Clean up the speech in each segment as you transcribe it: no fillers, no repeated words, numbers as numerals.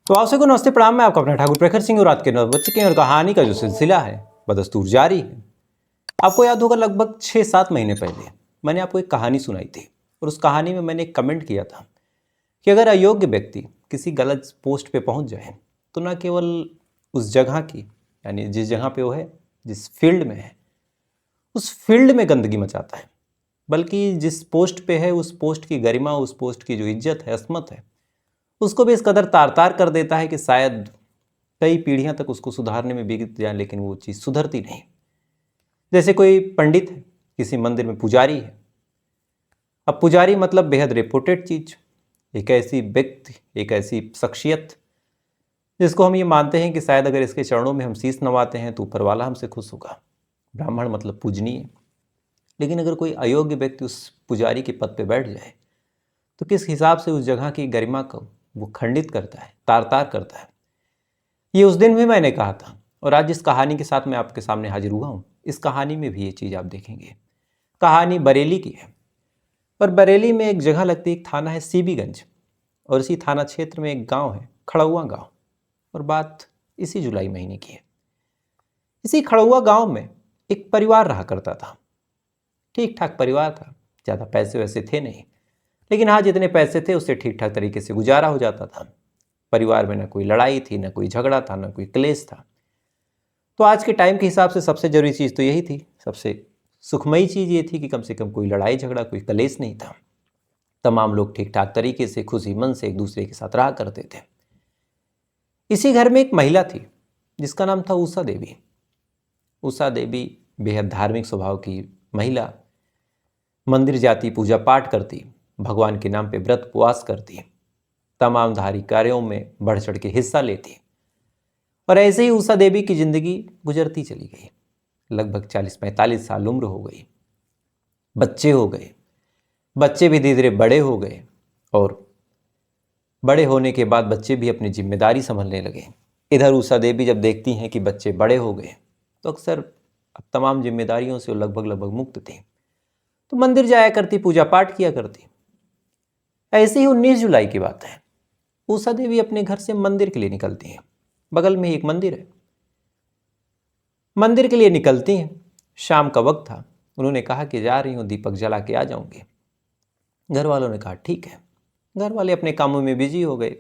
तो आप सबको नमस्ते प्रणाम। मैं आपका अपना ठाकुर प्रखर सिंह और रात के 9 बज चुके हैं और कहानी का जो सिलसिला है बदस्तूर जारी है। आपको याद होगा लगभग 6-7 महीने पहले मैंने आपको एक कहानी सुनाई थी और उस कहानी में मैंने एक कमेंट किया था कि अगर अयोग्य व्यक्ति किसी गलत पोस्ट पे पहुंच जाए तो न केवल उस जगह की यानी जिस जगह पे वो है, जिस फील्ड में है, उस फील्ड में गंदगी मचाता है, बल्कि जिस पोस्ट पे है उस पोस्ट की गरिमा, उस पोस्ट की जो इज्जत है, असमत है, उसको भी इस कदर तार तार कर देता है कि शायद कई पीढ़ियां तक उसको सुधारने में बीत जाए, लेकिन वो चीज़ सुधरती नहीं। जैसे कोई पंडित है, किसी मंदिर में पुजारी है। अब पुजारी मतलब बेहद रेपुटेड चीज, एक ऐसी व्यक्ति, एक ऐसी शख्सियत जिसको हम ये मानते हैं कि शायद अगर इसके चरणों में हम शीश नवाते हैं तो ऊपर वाला हमसे खुश होगा। ब्राह्मण मतलब पूजनीय। लेकिन अगर कोई अयोग्य व्यक्ति उस पुजारी के पद पे बैठ जाए तो किस हिसाब से उस जगह की गरिमा को वो खंडित करता है, तार तार करता है। ये उस दिन भी मैंने कहा था और आज जिस कहानी के साथ मैं आपके सामने हाजिर हुआ हूँ, इस कहानी में भी ये चीज़ आप देखेंगे। कहानी बरेली की है और बरेली में एक जगह लगती है, एक थाना है सीबीगंज, और इसी थाना क्षेत्र में एक गांव है खड़ौआ गांव। और बात इसी जुलाई महीने की है। इसी खड़ौआ गांव में एक परिवार रहा करता था। ठीक ठाक परिवार था, ज़्यादा पैसे वैसे थे नहीं, लेकिन हाँ जितने पैसे थे उससे ठीक ठाक तरीके से गुजारा हो जाता था। परिवार में ना कोई लड़ाई थी, ना कोई झगड़ा था, ना कोई क्लेश था। तो आज के टाइम के हिसाब से सबसे जरूरी चीज़ तो यही थी, सबसे सुखमयी चीज़ ये थी कि कम से कम कोई लड़ाई झगड़ा, कोई क्लेश नहीं था। तमाम लोग ठीक ठाक तरीके से खुशी मन से एक दूसरे के साथ रहा करते थे। इसी घर में एक महिला थी जिसका नाम था उषा देवी। उषा देवी बेहद धार्मिक स्वभाव की महिला, मंदिर जाती, पूजा पाठ करती, भगवान के नाम पे व्रत उपवास करती, तमाम धार्मिक कार्यों में बढ़ चढ़ के हिस्सा लेती। और ऐसे ही उषा देवी की जिंदगी गुजरती चली गई। लगभग 40-45 साल उम्र हो गई, बच्चे हो गए, बच्चे भी धीरे धीरे बड़े हो गए और बड़े होने के बाद बच्चे भी अपनी जिम्मेदारी संभलने लगे। इधर उषा देवी जब देखती हैं कि बच्चे बड़े हो गए तो अक्सर अब तमाम जिम्मेदारियों से वो लगभग मुक्त थी, तो मंदिर जाया करती, पूजा पाठ किया करती। ऐसे ही 19 जुलाई की बात है, उषा देवी अपने घर से मंदिर के लिए निकलती हैं। बगल में ही एक मंदिर है। मंदिर के लिए निकलती हैं, शाम का वक्त था। उन्होंने कहा कि जा रही हूँ, दीपक जला के आ जाऊंगी। घर वालों ने कहा ठीक है। घर वाले अपने कामों में बिजी हो गए,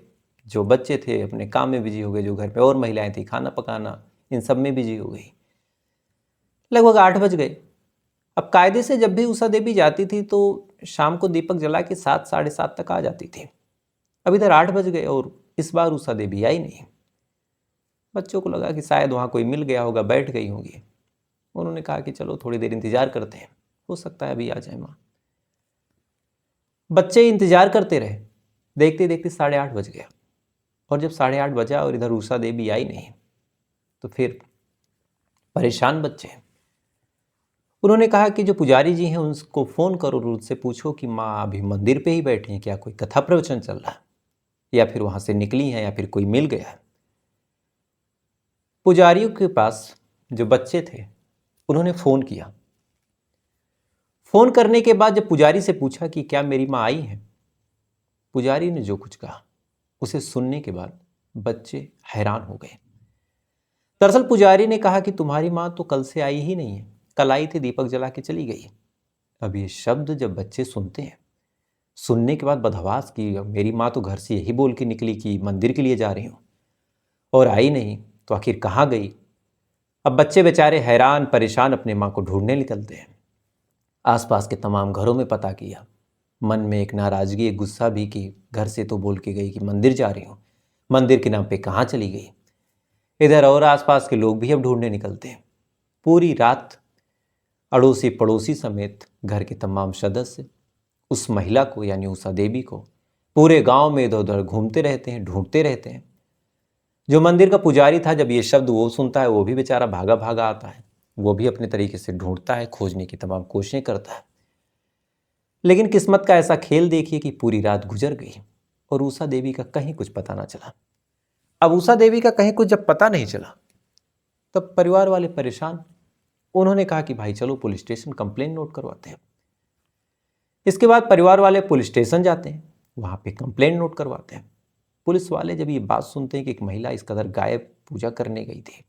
जो बच्चे थे अपने काम में बिजी हो गए, जो घर पे और महिलाएं थी खाना पकाना, इन सब में बिजी हो गई। लगभग 8 बज गए। अब कायदे से जब भी उषा देवी जाती थी तो शाम को दीपक जला के 7, 7:30 तक आ जाती थी। अब इधर 8 बज गए और इस बार उषा देवी आई नहीं। बच्चों को लगा कि शायद वहाँ कोई मिल गया होगा, बैठ गई होंगी। उन्होंने कहा कि चलो थोड़ी देर इंतजार करते हैं, हो सकता है अभी आ जाए माँ। बच्चे इंतजार करते रहे। देखते देखते 8:30 बज गया और जब 8:30 बजा और इधर उषा देवी आई नहीं तो फिर परेशान बच्चे। उन्होंने कहा कि जो पुजारी जी हैं उनको फ़ोन करो और उनसे पूछो कि माँ अभी मंदिर पे ही बैठी हैं, क्या कोई कथा प्रवचन चल रहा है या फिर वहाँ से निकली हैं या फिर कोई मिल गया है। पुजारियों के पास जो बच्चे थे उन्होंने फ़ोन किया। फ़ोन करने के बाद जब पुजारी से पूछा कि क्या मेरी माँ आई है, पुजारी ने जो कुछ कहा उसे सुनने के बाद बच्चे हैरान हो गए। दरअसल पुजारी ने कहा कि तुम्हारी माँ तो कल से आई ही नहीं है, कल आई थी, दीपक जला के चली गई। अब ये शब्द जब बच्चे सुनते हैं, सुनने के बाद बदहवास की मेरी माँ तो घर से यही बोल के निकली कि मंदिर के लिए जा रही हूँ और आई नहीं, तो आखिर कहाँ गई। अब बच्चे बेचारे हैरान परेशान अपने माँ को ढूंढने निकलते हैं। आसपास के तमाम घरों में पता किया, मन में एक नाराजगी, एक गुस्सा भी कि घर से तो बोल के गई कि मंदिर जा रही हूँ, मंदिर के नाम पे कहाँ चली गई। इधर और आसपास के लोग भी अब ढूंढने निकलते हैं। पूरी रात अड़ोसी पड़ोसी समेत घर के तमाम सदस्य उस महिला को यानी उषा देवी को पूरे गांव में इधर उधर घूमते रहते हैं, ढूंढते रहते हैं। जो मंदिर का पुजारी था, जब ये शब्द वो सुनता है वो भी बेचारा भागा भागा आता है। वो भी अपने तरीके से ढूंढता है, खोजने की तमाम कोशिशें करता है। लेकिन किस्मत का ऐसा खेल देखिए कि पूरी रात गुजर गई और उषा देवी का कहीं कुछ पता ना चला। अब उषा देवी का कहीं कुछ जब पता नहीं चला तब परिवार वाले परेशान। उन्होंने कहा कि भाई चलो पुलिस स्टेशन कंप्लेंट नोट करवाते हैं। इसके बाद परिवार वाले पुलिस स्टेशन जाते हैं, वहाँ पे कंप्लेंट नोट करवाते हैं। पुलिस वाले जब ये बात सुनते हैं कि एक महिला इस कदर गायब पूजा करने गई थी,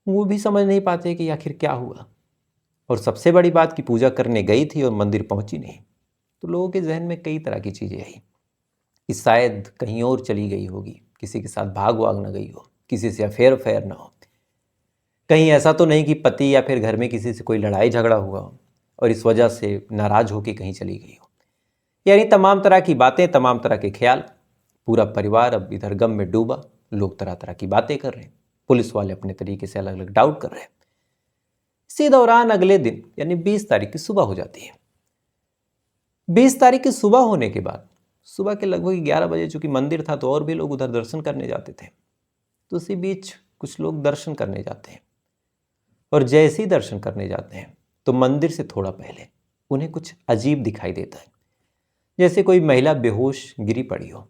वो भी समझ नहीं पाते कि आखिर क्या हुआ। और सबसे बड़ी बात कि पूजा करने गई थी और मंदिर पहुंची नहीं। तो लोगों के जहन में कई तरह की चीज़ें आई कि शायद कहीं और चली गई होगी, किसी के साथ भाग वाग ना गई हो, किसी से अफेयर ना हो, कहीं ऐसा तो नहीं कि पति या फिर घर में किसी से कोई लड़ाई झगड़ा हुआ हो और इस वजह से नाराज होकर कहीं चली गई हो। यानी तमाम तरह की बातें, तमाम तरह के ख्याल। पूरा परिवार अब इधर गम में डूबा। लोग तरह तरह की बातें कर रहे हैं, पुलिस वाले अपने तरीके से अलग अलग डाउट कर रहे हैं। इसी दौरान अगले दिन यानी 20 तारीख की सुबह हो जाती है। 20 तारीख की सुबह होने के बाद सुबह के लगभग 11 बजे, चूंकि मंदिर था तो और भी लोग उधर दर्शन करने जाते थे, तो उसी बीच कुछ लोग दर्शन करने जाते हैं। और जैसे ही दर्शन करने जाते हैं तो मंदिर से थोड़ा पहले उन्हें कुछ अजीब दिखाई देता है, जैसे कोई महिला बेहोश गिरी पड़ी हो।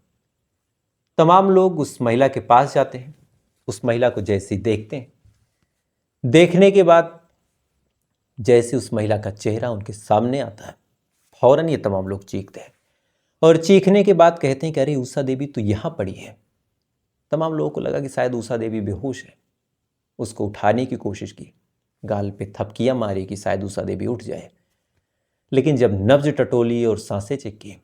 तमाम लोग उस महिला के पास जाते हैं। उस महिला को जैसे ही देखते हैं, देखने के बाद जैसे उस महिला का चेहरा उनके सामने आता है, फौरन ये तमाम लोग चीखते हैं और चीखने के बाद कहते हैं कि अरे उषा देवी तो यहाँ पड़ी है। तमाम लोगों को लगा कि शायद उषा देवी बेहोश है। उसको उठाने की कोशिश की, गाल पे थपकियां मारी कि शायद उषा देवी उठ जाए। लेकिन जब नब्ज टटोली और सांसें चेक की,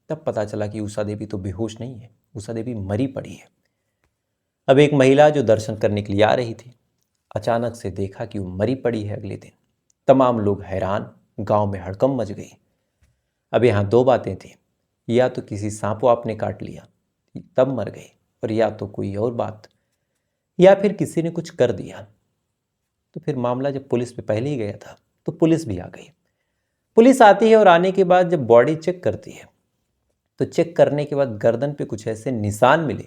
तब पता चला कि उषा देवी तो बेहोश नहीं है, उषा देवी मरी पड़ी है। अब एक महिला जो दर्शन करने के लिए आ रही थी, अचानक से देखा कि वो मरी पड़ी है। अगले दिन तमाम लोग हैरान, गांव में हड़कंप मच गई। अब यहाँ दो बातें थी, या तो किसी सांप वाप ने काट लिया तब मर गई, और या तो कोई और बात, या फिर किसी ने कुछ कर दिया। तो फिर मामला जब पुलिस पे पहले ही गया था तो पुलिस भी आ गई। पुलिस आती है और आने के बाद जब बॉडी चेक करती है तो चेक करने के बाद गर्दन पे कुछ ऐसे निशान मिले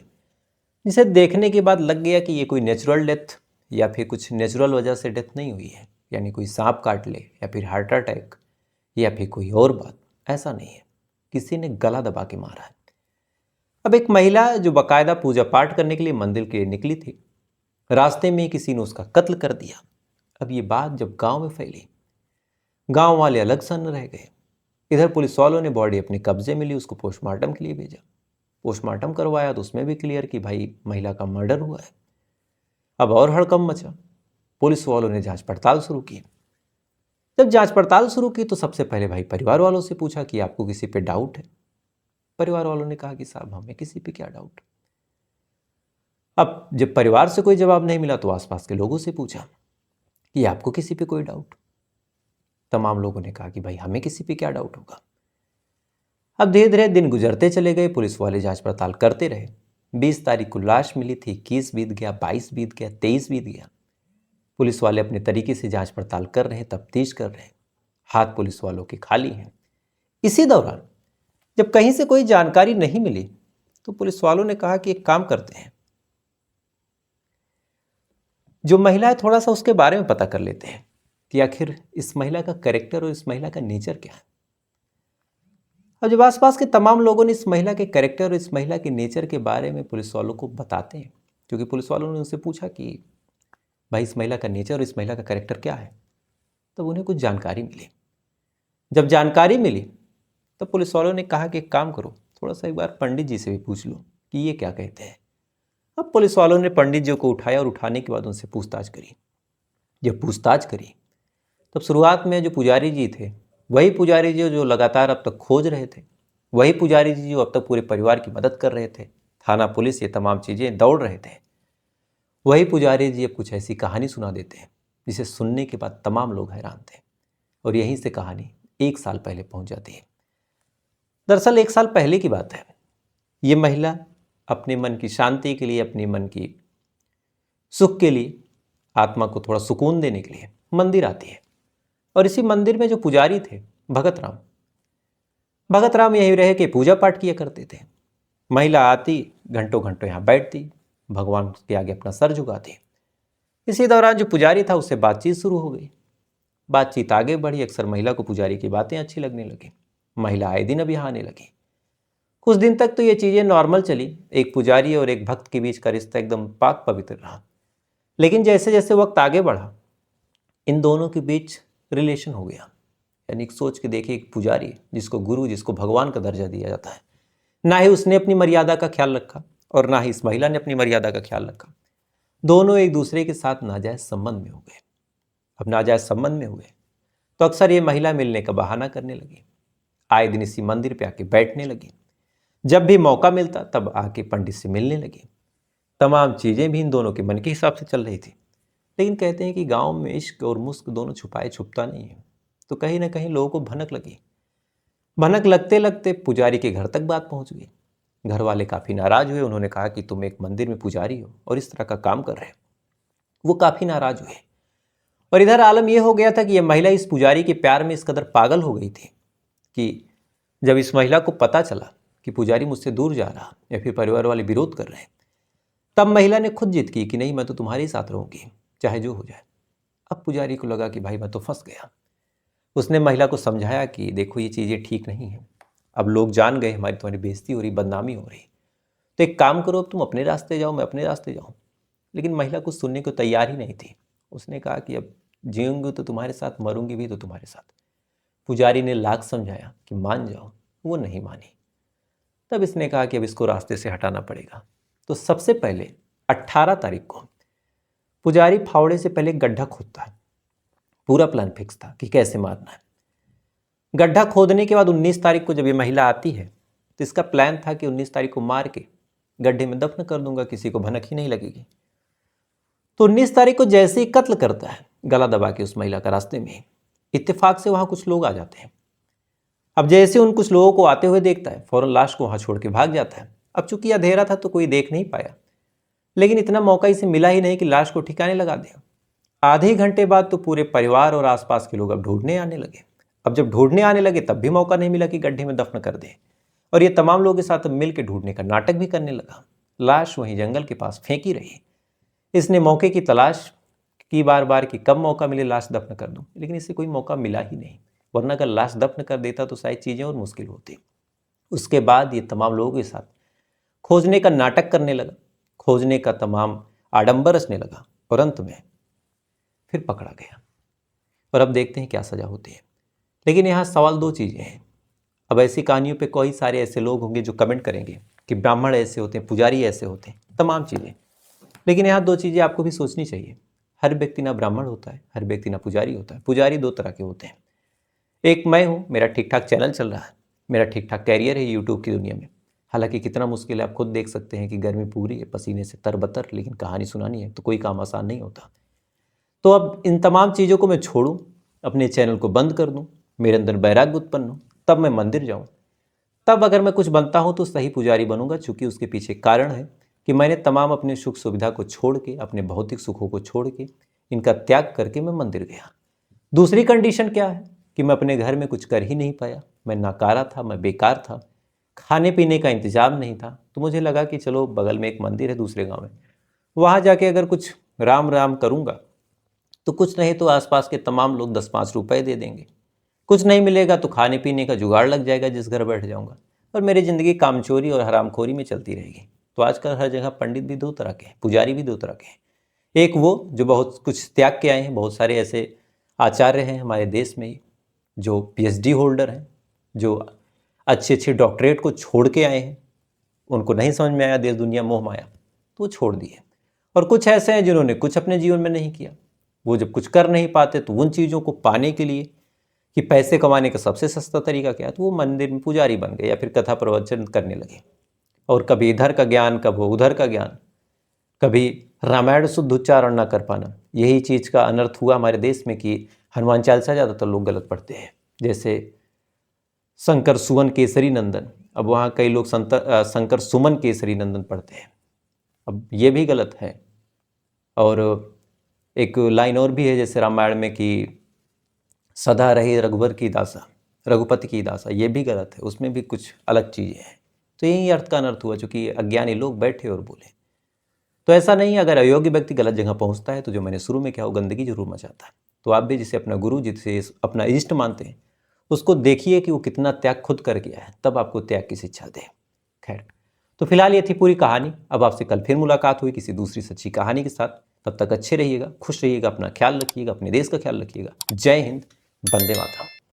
जिसे देखने के बाद लग गया कि ये कोई नेचुरल डेथ या फिर कुछ नेचुरल वजह से डेथ नहीं हुई है, यानी कोई सांप काट ले या फिर हार्ट अटैक या फिर कोई और बात। ऐसा नहीं है, किसी ने गला दबा के मारा है। अब एक महिला जो बाकायदा पूजा पाठ करने के लिए मंदिर के लिए निकली थी, रास्ते में किसी ने उसका कत्ल कर दिया। अब ये बात जब गांव में फैली, गांव वाले अलग सन रह गए। इधर पुलिस वालों ने बॉडी अपने कब्जे में ली, उसको पोस्टमार्टम के लिए भेजा। पोस्टमार्टम करवाया तो उसमें भी क्लियर कि भाई महिला का मर्डर हुआ है। अब और हड़कंप मचा। पुलिस वालों ने जांच पड़ताल शुरू की। जब जांच पड़ताल शुरू की तो सबसे पहले भाई परिवार वालों से पूछा कि आपको किसी पे डाउट है। परिवार वालों ने कहा कि साहब हमें किसी पे क्या डाउट। अब जब परिवार से कोई जवाब नहीं मिला तो आसपास के लोगों से पूछा कि आपको किसी पे कोई डाउट। तमाम लोगों ने कहा कि भाई हमें किसी पे क्या डाउट होगा। अब धीरे धीरे दिन गुजरते चले गए, पुलिस वाले जांच पड़ताल करते रहे। 20 तारीख को लाश मिली थी, 21 बीत गया, 22 बीत गया, 23 बीत गया। पुलिस वाले अपने तरीके से जांच पड़ताल कर रहे हैं, तफ्तीश कर रहे हैं। हाथ पुलिस वालों के खाली हैं। इसी दौरान जब कहीं से कोई जानकारी नहीं मिली तो पुलिस वालों ने कहा कि एक काम करते हैं, जो महिला है थोड़ा सा उसके बारे में पता कर लेते हैं कि आखिर इस महिला का कैरेक्टर और इस महिला का नेचर क्या है। अब जब आसपास के तमाम लोगों ने इस महिला के कैरेक्टर और इस महिला के नेचर के बारे में पुलिस वालों को बताते हैं, क्योंकि पुलिस वालों ने उनसे पूछा कि भाई इस महिला का नेचर और इस महिला का कैरेक्टर क्या है, तब उन्हें कुछ जानकारी मिली। जब जानकारी मिली तब पुलिस वालों ने कहा कि एक काम करो, थोड़ा सा एक बार पंडित जी से भी पूछ लो कि ये क्या कहते हैं। अब पुलिस वालों ने पंडित जी को उठाया और उठाने के बाद उनसे पूछताछ करी। जब पूछताछ करी तब शुरुआत में जो पुजारी जी थे, वही पुजारी जी जो लगातार अब तक खोज रहे थे, वही पुजारी जी जो अब तक पूरे परिवार की मदद कर रहे थे, थाना पुलिस ये तमाम चीज़ें दौड़ रहे थे, वही पुजारी जी अब कुछ ऐसी कहानी सुना देते हैं जिसे सुनने के बाद तमाम लोग हैरान थे। और यहीं से कहानी 1 साल पहले पहुंच जाती है। दरअसल 1 साल पहले की बात है। ये महिला अपने मन की शांति के लिए, अपने मन की सुख के लिए, आत्मा को थोड़ा सुकून देने के लिए मंदिर आती है। और इसी मंदिर में जो पुजारी थे भगत राम यहीं रह के पूजा पाठ किया करते थे। महिला आती, घंटों घंटों यहाँ बैठती, भगवान के आगे अपना सर झुकाती। इसी दौरान जो पुजारी था उससे बातचीत शुरू हो गई। बातचीत आगे बढ़ी। अक्सर महिला को पुजारी की बातें अच्छी लगने लगी। महिला आए दिन अब यहाँ आने लगी। कुछ दिन तक तो ये चीज़ें नॉर्मल चली। एक पुजारी और एक भक्त के बीच का रिश्ता एकदम पाक पवित्र रहा। लेकिन जैसे जैसे वक्त आगे बढ़ा, इन दोनों के बीच रिलेशन हो गया। यानी सोच के देखिए, एक पुजारी जिसको गुरु, जिसको भगवान का दर्जा दिया जाता है, ना ही उसने अपनी मर्यादा का ख्याल रखा और ना ही इस महिला ने अपनी मर्यादा का ख्याल रखा। दोनों एक दूसरे के साथ नाजायज संबंध में हो गए। अब नाजायज संबंध में हुए तो अक्सर ये महिला मिलने का बहाना करने लगी, आए दिन इसी मंदिर पे आके बैठने लगी, जब भी मौका मिलता तब आके पंडित से मिलने लगी। तमाम चीज़ें भी इन दोनों के मन के हिसाब से चल रही थी। लेकिन कहते हैं कि गांव में इश्क और मुस्क दोनों छुपाए छुपता नहीं है, तो कहीं ना कहीं लोगों को भनक लगी। भनक लगते लगते पुजारी के घर तक बात पहुंच गई। घर वाले काफ़ी नाराज हुए। उन्होंने कहा कि तुम एक मंदिर में पुजारी हो और इस तरह का काम कर रहे हो। वो काफ़ी नाराज हुए। और इधर आलम यह हो गया था कि यह महिला इस पुजारी के प्यार में इस कदर पागल हो गई थी कि जब इस महिला को पता चला कि पुजारी मुझसे दूर जा रहा या फिर परिवार वाले विरोध कर रहे हैं, तब महिला ने खुद जिद की कि नहीं, मैं तो तुम्हारे ही साथ रहूंगी, चाहे जो हो जाए। अब पुजारी को लगा कि भाई मैं तो फंस गया। उसने महिला को समझाया कि देखो ये चीज़ें ठीक नहीं है, अब लोग जान गए, हमारी तुम्हारी बेइज्जती हो रही, बदनामी हो रही, तो एक काम करो, अब तुम अपने रास्ते जाओ, मैं अपने रास्ते जाऊँ। लेकिन महिला कुछ सुनने को तैयार ही नहीं थी। उसने कहा कि अब जीऊंगी तो तुम्हारे साथ, मरूंगी भी तो तुम्हारे साथ। पुजारी ने लाख समझाया कि मान जाओ, वो नहीं मानी। तब इसने कहा कि अब इसको रास्ते से हटाना पड़ेगा। तो सबसे पहले 18 तारीख को पुजारी फावड़े से पहले गड्ढा खोदता है। पूरा प्लान फिक्स था कि कैसे मारना है। गड्ढा खोदने के बाद 19 तारीख को जब ये महिला आती है तो इसका प्लान था कि 19 तारीख को मार के गड्ढे में दफन कर दूंगा, किसी को भनक ही नहीं लगेगी। तो 19 तारीख को जैसे ही कत्ल करता है, गला दबा के उस महिला का, रास्ते में इत्तेफाक से वहां कुछ लोग आ जाते हैं। अब जैसे उन कुछ लोगों को आते हुए देखता है, फौरन लाश को वहां छोड़ के भाग जाता है। अब चूंकि अंधेरा था तो कोई देख नहीं पाया, लेकिन इतना मौका इसे मिला ही नहीं कि लाश को ठिकाने लगा दे। आधे घंटे बाद तो पूरे परिवार और आसपास के लोग अब ढूंढने आने लगे। अब जब ढूंढने आने लगे तब भी मौका नहीं मिला कि गड्ढे में दफन कर दे, और ये तमाम लोगों के साथ मिल के ढूंढने का नाटक भी करने लगा। लाश वहीं जंगल के पास फेंकी रही। इसने मौके की तलाश की बार बार कि कब मौका मिले लाश दफन कर दूं, लेकिन इसे कोई मौका मिला ही नहीं। वरना अगर लाश दफन कर देता तो शायद चीज़ें और मुश्किल होती। उसके बाद ये तमाम लोगों के साथ खोजने का नाटक करने लगा, खोजने का तमाम आडंबर रचने लगा, और अंत में फिर पकड़ा गया। और अब देखते हैं क्या सज़ा होती है। लेकिन यहाँ सवाल दो चीज़ें हैं। अब ऐसी कहानियों पे कई सारे ऐसे लोग होंगे जो कमेंट करेंगे कि ब्राह्मण ऐसे होते हैं, पुजारी ऐसे होते हैं, तमाम चीज़ें। लेकिन यहाँ दो चीज़ें आपको भी सोचनी चाहिए। हर व्यक्ति ना ब्राह्मण होता है, हर व्यक्ति ना पुजारी होता है। पुजारी दो तरह के होते हैं। एक मैं हूँ, मेरा ठीक ठाक चैनल चल रहा है, मेरा ठीक ठाक कैरियर है यूट्यूब की दुनिया में। हालांकि कितना मुश्किल है आप खुद देख सकते हैं कि गर्मी पूरी है, पसीने से तरबतर, लेकिन कहानी सुनानी है तो कोई काम आसान नहीं होता। तो अब इन तमाम चीज़ों को मैं छोड़ूं, अपने चैनल को बंद कर दूं, मेरे अंदर वैराग्य उत्पन्न हो, तब मैं मंदिर जाऊं। तब अगर मैं कुछ बनता हूं तो सही पुजारी बनूंगा, चूंकि उसके पीछे कारण है कि मैंने तमाम अपने सुख सुविधा को छोड़ के, अपने भौतिक सुखों को छोड़ के, इनका त्याग करके मैं मंदिर गया। दूसरी कंडीशन क्या है कि मैं अपने घर में कुछ कर ही नहीं पाया, मैं नाकारा था, मैं बेकार था, खाने पीने का इंतजाम नहीं था। तो मुझे लगा कि चलो बगल में एक मंदिर है दूसरे गाँव में, वहाँ जाके अगर कुछ राम राम करूँगा तो कुछ नहीं तो आसपास के तमाम लोग 10-5 रुपए दे देंगे, कुछ नहीं मिलेगा तो खाने पीने का जुगाड़ लग जाएगा जिस घर बैठ जाऊंगा, और मेरी ज़िंदगी कामचोरी और हरामखोरी में चलती रहेगी। तो आजकल हर जगह पंडित भी दो तरह के हैं, पुजारी भी दो तरह के हैं। एक वो जो बहुत कुछ त्याग के आए हैं, बहुत सारे ऐसे आचार्य हैं हमारे देश में जो PhD होल्डर हैं, जो अच्छे अच्छे डॉक्टरेट को छोड़ के आए हैं, उनको नहीं समझ में आया देश दुनिया मोह माया तो वो छोड़ दिए। और कुछ ऐसे हैं जिन्होंने कुछ अपने जीवन में नहीं किया, वो जब कुछ कर नहीं पाते तो उन चीज़ों को पाने के लिए कि पैसे कमाने का सबसे सस्ता तरीका क्या है, तो वो मंदिर में पुजारी बन गए या फिर कथा प्रवचन करने लगे। और कभी इधर का ज्ञान, कभी उधर का ज्ञान, कभी रामायण शुद्ध उच्चारण ना कर पाना। यही चीज़ का अनर्थ हुआ हमारे देश में कि हनुमान चालीसा ज़्यादातर लोग गलत पढ़ते हैं। जैसे शंकर सुवन केसरी नंदन, अब वहाँ कई लोग शंकर सुमन केसरी नंदन पढ़ते हैं। अब ये भी गलत है। और एक लाइन और भी है जैसे रामायण में कि सदा रहे रघुवर की दासा, रघुपति की दासा, ये भी गलत है, उसमें भी कुछ अलग चीज़ें हैं। तो यही अर्थ का अनर्थ हुआ, चूँकि अज्ञानी लोग बैठे और बोले। तो ऐसा नहीं, अगर अयोग्य व्यक्ति गलत जगह पहुँचता है तो जो मैंने शुरू में कहा वो गंदगी जरूर मचाता है। तो आप भी जिसे अपना गुरु, जिसे अपना इष्ट मानते हैं, उसको देखिए कि वो कितना त्याग खुद कर गया है, तब आपको त्याग की शिक्षा दे। खैर, तो फिलहाल ये थी पूरी कहानी। अब आपसे कल फिर मुलाकात हुई किसी दूसरी सच्ची कहानी के साथ। तब तक अच्छे रहिएगा, खुश रहिएगा, अपना ख्याल रखिएगा, अपने देश का ख्याल रखिएगा। जय हिंद, वंदे मातरम।